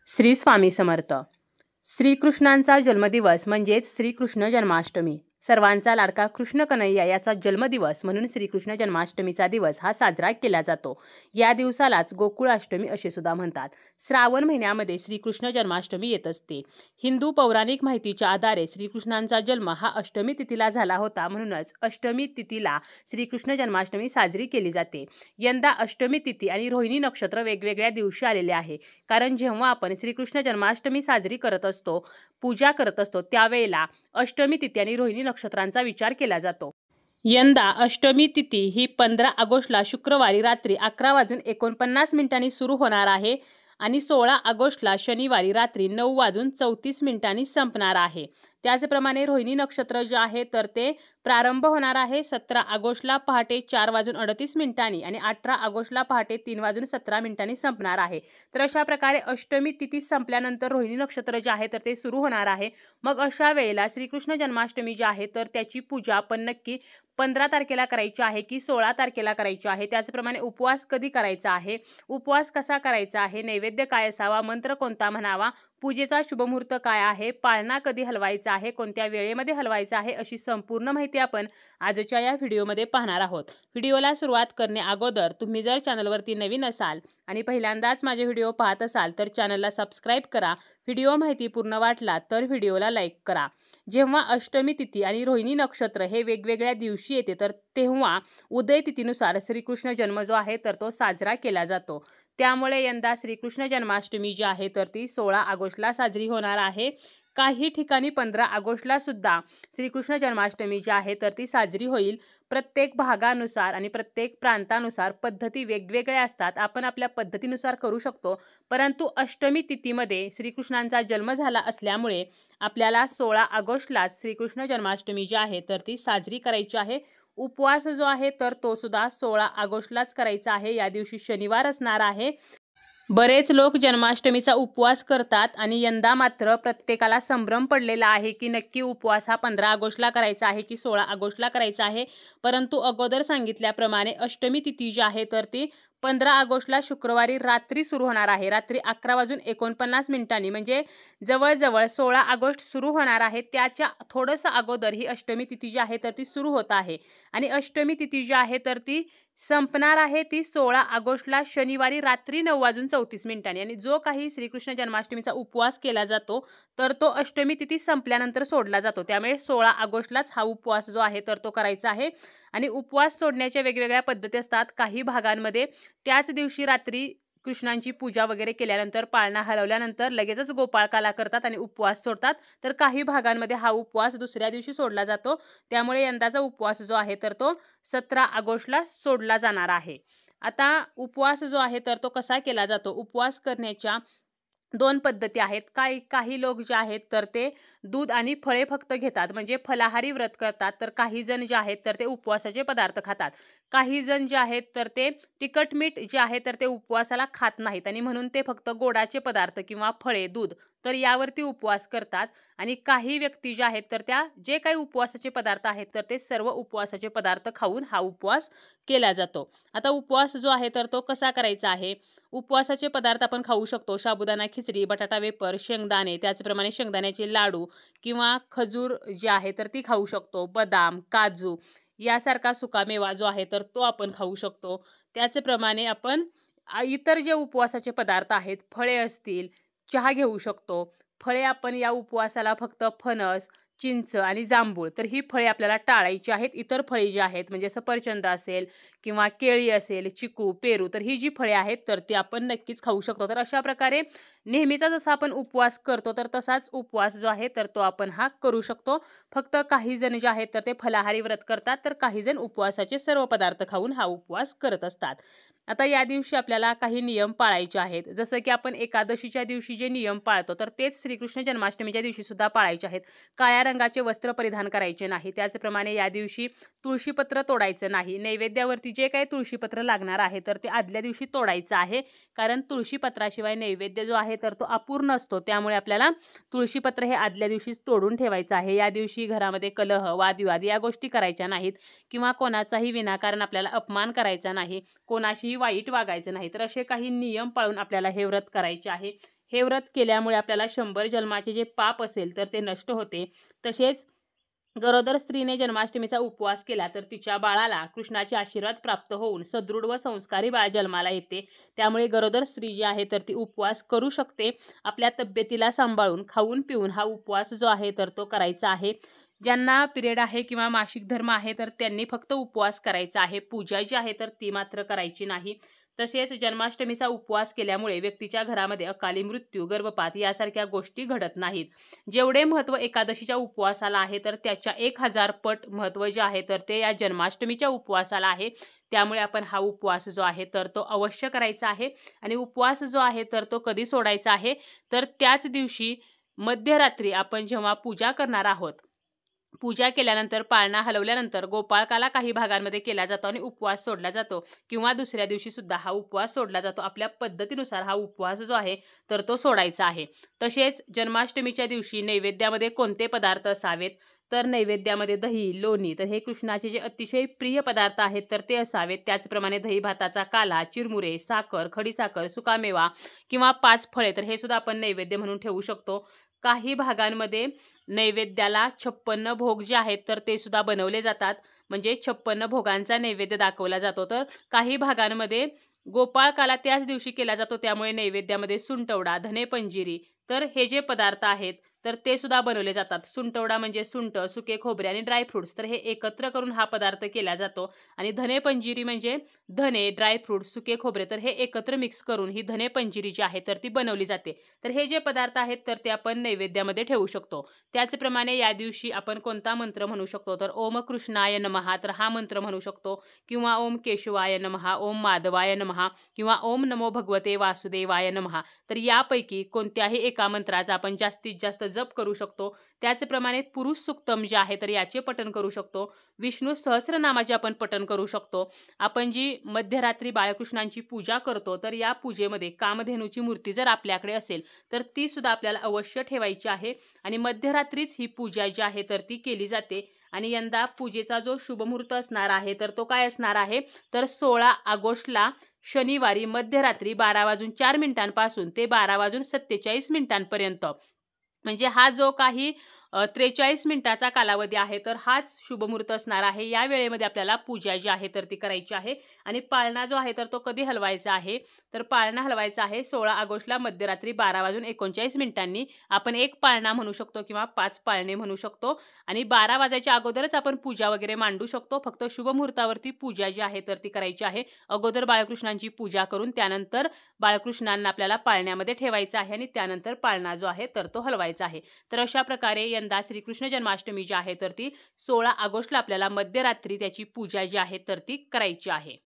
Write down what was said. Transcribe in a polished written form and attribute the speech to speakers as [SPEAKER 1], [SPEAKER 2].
[SPEAKER 1] श्री स्वामी समर्थ। श्रीकृष्णांचा जन्मदिवस म्हणजेच श्रीकृष्ण जन्माष्टमी। सर्वांचा लाडका कृष्ण कन्हैया याचा जन्मदिवस म्हणून श्रीकृष्ण जन्माष्टमीचा दिवस हा साजरा केला जातो। या दिवसालाच गोकुळाष्टमी असे सुद्धा म्हणतात। श्रावण महिन्यामध्ये श्रीकृष्ण जन्माष्टमी येत असते। हिंदू पौराणिक माहितीच्या आधारे श्रीकृष्णांचा जन्म हा अष्टमी तिथीला झाला होता, म्हणूनच अष्टमी तिथीला श्रीकृष्ण जन्माष्टमी साजरी केली जाते। यंदा अष्टमी तिथी आणि रोहिणी नक्षत्र वेगवेगळ्या दिवशी आलेले आहे, कारण जेव्हा आपण श्रीकृष्ण जन्माष्टमी साजरी करत असतो, पूजा करत असतो, त्यावेळेला अष्टमी तिथी आणि रोहिणी नक्षत्रांचा विचार केला जातो। यंदा अष्टमी तिथी ही 15 ऑगस्टला शुक्रवारी रात्री 11:49 सुरू होणार आहे आणि 16 ऑगस्टला शनिवारी रात्री 9:34 संपणार आहे। त्याचप्रमाणे रोहिणी नक्षत्र जे आहे तर ते प्रारंभ होणार आहे 17 ऑगस्टला पहाटे 4:38 आणि 18 ऑगस्टला पहाटे 3:17 संपणार आहे। तर अशा प्रकारे अष्टमी तिथी संपल्यानंतर रोहिणी नक्षत्र जे आहे तर ते सुरू होणार आहे। मग अशा वेळेला श्रीकृष्ण जन्माष्टमी जी आहे तर त्याची पूजा आपण नक्की 15 तारखेला करायची आहे की 16 तारखेला करायची आहे, त्याचप्रमाणे उपवास कधी करायचा आहे, उपवास कसा करायचा आहे, नैवेद्य काय असावा, मंत्र कोणता म्हणावा, पूजेचा शुभमुहूर्त काय आहे, पाळणा कधी हलवायचा आहे, कोणत्या वेळेमध्ये हलवायचा आहे, अशी संपूर्ण माहिती आपण आजच्या या व्हिडिओमध्ये पाहणार आहोत। व्हिडिओला सुरुवात करण्या अगोदर तुम्ही जर चॅनलवरती नवीन असाल आणि पहिल्यांदाच माझे व्हिडिओ पाहत असाल तर चॅनलला सबस्क्राईब करा। व्हिडिओ माहिती पूर्ण वाटला तर व्हिडिओला लाईक करा। जेव्हा अष्टमी तिथी आणि रोहिणी नक्षत्र हे वेगवेगळ्या दिवशी येते तर तेव्हा उदय तिथीनुसार श्रीकृष्ण जन्म जो आहे तर तो साजरा केला जातो। त्यामुळे यंदा श्रीकृष्ण जन्माष्टमी जी आहे तर ती 16 ऑगस्टला साजरी होणार आहे। काही ठिकाणी 15 ऑगस्टला सुद्धा श्रीकृष्ण जन्माष्टमी जी आहे तर ती साजरी होईल। प्रत्येक भागानुसार आणि प्रत्येक प्रांतानुसार पद्धती वेगवेगळ्या असतात, आपण आपल्या पद्धतीनुसार करू शकतो, परंतु अष्टमी तिथीमध्ये श्रीकृष्णांचा जन्म झाला असल्यामुळे आपल्याला 16 ऑगस्टला श्रीकृष्ण जन्माष्टमी जी आहे तर ती साजरी करायची आहे। उपवास जो आहे तर तो सुद्धा 16 ऑगस्टलाच करायचा आहे। या दिवशी शनिवार असणार आहे। बरेच लोक जन्माष्टमीचा उपवास करतात आणि यंदा मात्र प्रत्येकाला संभ्रम पडलेला आहे की नक्की उपवास हा 15 ऑगस्टला करायचा आहे की 16 ऑगस्टला करायचा आहे। परंतु अगोदर सांगितल्याप्रमाणे अष्टमी तिथी जी आहे तर ती 15 ऑगस्टला शुक्रवारी रात्री सुरू होणार आहे, रात्री 11:49 म्हणजे जवळजवळ 16 ऑगस्ट सुरू होणार आहे, त्याच्या थोडंसं अगोदर ही अष्टमी तिथी जी आहे तर ती सुरू होत आहे आणि अष्टमी तिथी जी आहे तर ती संपणार आहे ती 16 ऑगस्टला शनिवारी रात्री 9:34 आणि जो काही श्रीकृष्ण जन्माष्टमीचा उपवास केला जातो तर तो अष्टमी तिथी संपल्यानंतर सोडला जातो। त्यामुळे 16 ऑगस्टलाच हा उपवास जो आहे तर तो करायचा आहे आणि उपवास सोडण्याच्या वेगवेगळ्या पद्धती असतात। काही भागांमध्ये त्याच दिवशी रात्री कृष्णांची पूजा वगैरे केल्यानंतर, पाळणा हलवल्यानंतर लगेचच गोपाळकाला करतात आणि उपवास सोडतात, तर काही भागांमध्ये हा उपवास दुसऱ्या दिवशी सोडला जातो। त्यामुळे यंदाचा उपवास जो आहे तर तो 17 ऑगस्टला सोडला जाणार आहे। आता उपवास जो आहे तर तो कसा केला जातो, उपवास करण्याच्या 2 पद्धती आहेत। काही लोक जे आहेत तर ते दूध आणि फळे फक्त घेतात, म्हणजे फलाहारी व्रत करतात, तर काही जण जे आहेत तर ते उपवासाचे पदार्थ खातात। काही जण जे आहेत तर ते तिखट मीठ जे आहे तर ते उपवासाला खात नाहीत आणि म्हणून ते फक्त गोडाचे पदार्थ किंवा फळे, दूध तर यावरती उपवास करतात। आणि काही व्यक्ती जे आहेत तर त्या जे काही उपवासाचे पदार्थ आहेत तर ते सर्व उपवासाचे पदार्थ खाऊन हा उपवास केला जातो। आता उपवास जो आहे तर तो कसा करायचा आहे, उपवासाचे पदार्थ आपण खाऊ शकतो, साबुदाणा खिचडी, बटाटा वेपर, शेंगदाणे, त्याचप्रमाणे शेंगदाण्याचे लाडू किंवा खजूर जे आहे तर ती खाऊ शकतो, बदाम, काजू यासारखा सुकामेवा जो आहे तर तो आपण खाऊ शकतो। त्याचप्रमाणे आपण इतर जे उपवासाचे पदार्थ आहेत, फळे असतील, चहा घेऊ शकतो। फळे आपण या उपवासाला फक्त फणस, चिंच आणि जांभूळ तर ही फळे आपल्याला टाळायची आहेत। इतर फळे जी आहेत म्हणजे सफरचंद असेल किंवा केळी असेल, चिकू, पेरू तर ही जी फळे आहेत तर ती आपण नक्कीच खाऊ शकतो। तर अशा प्रकारे नेहमीचा जसा आपण उपवास करतो तर तसाच उपवास जो आहे तर तो आपण हा करू शकतो। फक्त काही जण जे आहेत तर ते फलाहारी व्रत करतात, तर काही जण उपवासाचे सर्व पदार्थ खाऊन हा उपवास करत असतात। आता या दिवशी आपल्याला काही नियम पाळायचे आहेत, जसं की आपण एकादशीच्या दिवशी जे नियम पाळतो तर तेच श्रीकृष्ण जन्माष्टमीच्या दिवशी सुद्धा पाळायचे आहेत। काळ्या रंगाचे वस्त्र परिधान करायचे नाही, त्याचप्रमाणे या दिवशी तुळशीपत्र तोडायचं नाही। नैवेद्यावरती जे काही तुळशीपत्र लागणार आहे तर ते आदल्या दिवशी तोडायचं आहे, कारण तुळशीपत्राशिवाय नैवेद्य जो आहे तर तो अपूर्ण असतो। त्यामुळे आपल्याला तुळशीपत्र हे आदल्या दिवशीच तोडून ठेवायचं आहे। या दिवशी घरामध्ये कलह, वादविवाद या गोष्टी करायच्या नाहीत किंवा कोणाचाही विनाकारण आपल्याला अपमान करायचा नाही, कोणाशीही वाईट वागायचं नाही। तर असे काही नियम पाळून आपल्याला हे व्रत करायचे आहे। हे व्रत केल्यामुळे आपल्याला 100 जन्माचे जे पाप असेल तर ते नष्ट होते. तसेच गरोदर स्त्रीने जन्माष्टमीचा उपवास केला तर तिच्या बाळाला कृष्णाचे आशीर्वाद प्राप्त होऊन सदृढ व संस्कारी बाळ जन्माला येते. त्यामुळे गरोदर स्त्री जी आहे तर ती उपवास करू शकते. आपल्या तब्येतीला सांभाळून खाऊन पिऊन हा उपवास जो आहे तर तो करायचा आहे. ज्यांना पिरियड आहे किंवा मासिक धर्म आहे तर त्यांनी फक्त उपवास करायचा आहे. पूजा जी आहे तर ती मात्र करायची नाही. तसेच जन्माष्टमीचा उपवास केल्यामुळे व्यक्तीच्या घरामध्ये अकाली मृत्यू, गर्भपात यासारख्या गोष्टी घडत नाहीत. जेवढे महत्त्व एकादशीच्या उपवासाला आहे तर त्याच्या 1000 पट महत्त्व जे आहे तर ते या जन्माष्टमीच्या उपवासाला आहे. त्यामुळे आपण हा उपवास जो आहे तर तो अवश्य करायचा आहे. आणि उपवास जो आहे तर तो कधी सोडायचा आहे तर त्याच दिवशी मध्यरात्री आपण जेव्हा पूजा करणार आहोत, पूजा केल्यानंतर पाळणा हलवल्यानंतर गोपाळकाला काही भागांमध्ये केला जातो आणि उपवास सोडला जातो किंवा दुसऱ्या दिवशी सुद्धा हा उपवास सोडला जातो. आपल्या पद्धतीनुसार हा उपवास जो आहे तर तो सोडायचा आहे. तसेच जन्माष्टमीच्या दिवशी नैवेद्यामध्ये कोणते पदार्थ असावेत तर नैवेद्यामध्ये दही, लोणी तर हे कृष्णाचे जे अतिशय प्रिय पदार्थ आहेत तर ते असावेत. त्याचप्रमाणे दही भाताचा काला, चिरमुरे, साखर, खडीसाखर, सुकामेवा किंवा 5 फळे तर हे सुद्धा आपण नैवेद्य म्हणून ठेवू शकतो. काही भागांमध्ये नैवेद्याला 56 भोग जे आहेत तर ते सुद्धा बनवले जातात. म्हणजे 56 भोगांचा नैवेद्य दाखवला जातो. तर काही भागांमध्ये गोपाळकाला त्याच दिवशी केला जातो. त्यामुळे नैवेद्यामध्ये सुंटवडा, धनेपंजिरी तर हे जे पदार्थ आहेत तर ते सुद्धा बनवले जातात. सुंटवडा म्हणजे सुंठ, सुके खोबरे आणि ड्रायफ्रुट्स तर हे एकत्र करून हा पदार्थ केला जातो. आणि धनेपंजिरी म्हणजे धने, ड्रायफ्रुट्स, सुके खोबरे तर हे एकत्र मिक्स करून ही धनेपंजिरी जी आहे तर ती बनवली जाते. तर हे जे पदार्थ आहेत तर ते आपण नैवेद्यामध्ये ठेवू शकतो. त्याचप्रमाणे या दिवशी आपण कोणता मंत्र म्हणू शकतो तर ओम कृष्णाय नमः तर हा मंत्र म्हणू शकतो किंवा ओम केशवाय नमः, ओम माधवाय नमः किंवा ओम नमो भगवते वासुदेवाय नमः तर यापैकी कोणत्याही एका मंत्राचा आपण जास्तीत जास्त जप करू शकतो. त्याचप्रमाणे पुरुष सुक्तम जे आहे तर याचे पठण करू शकतो. विष्णू सहस्रनामाचे आपण पठण करू शकतो. आपण जी मध्यरात्री बाळकृष्णांची पूजा करतो तर या पूजेमध्ये कामधेनूची मूर्ती जर आपल्याकडे असेल तर ती सुद्धा आपल्याला अवश्य ठेवायची आहे. आणि मध्यरात्रीच ही पूजा जी आहे तर ती केली जाते. आणि यंदा पूजेचा जो शुभमुहूर्त असणार आहे तर तो काय असणार आहे तर 16 ऑगस्टला शनिवारी मध्यरात्री 12:04 ते 12:47 म्हणजे हा जो काही 43 मिनिटाचा कालावधी आहे तर हाच शुभमुहूर्त असणार आहे. या वेळेमध्ये आपल्याला पूजा जी आहे तर ती करायची आहे. आणि पाळणा जो आहे तर तो कधी हलवायचा आहे तर पाळणा हलवायचा आहे 16 ऑगस्टला मध्यरात्री 12:39 आपण एक पाळणा म्हणू शकतो किंवा 5 पाळणे म्हणू शकतो. आणि 12 वाजायच्या अगोदरच आपण पूजा वगैरे मांडू शकतो. फक्त शुभमुहूर्तावरती पूजा जी आहे तर ती करायची आहे. अगोदर बाळकृष्णांची पूजा करून त्यानंतर बाळकृष्णांना आपल्याला पाळण्यामध्ये ठेवायचं आहे आणि त्यानंतर पाळणा जो आहे तर तो हलवायचा आहे. तर अशा प्रकारे यंदा श्रीकृष्ण जन्माष्टमी जी आहे तर ती 16 ऑगस्टला आपल्याला मध्यरात्री त्याची पूजा जी आहे तर ती करायची आहे.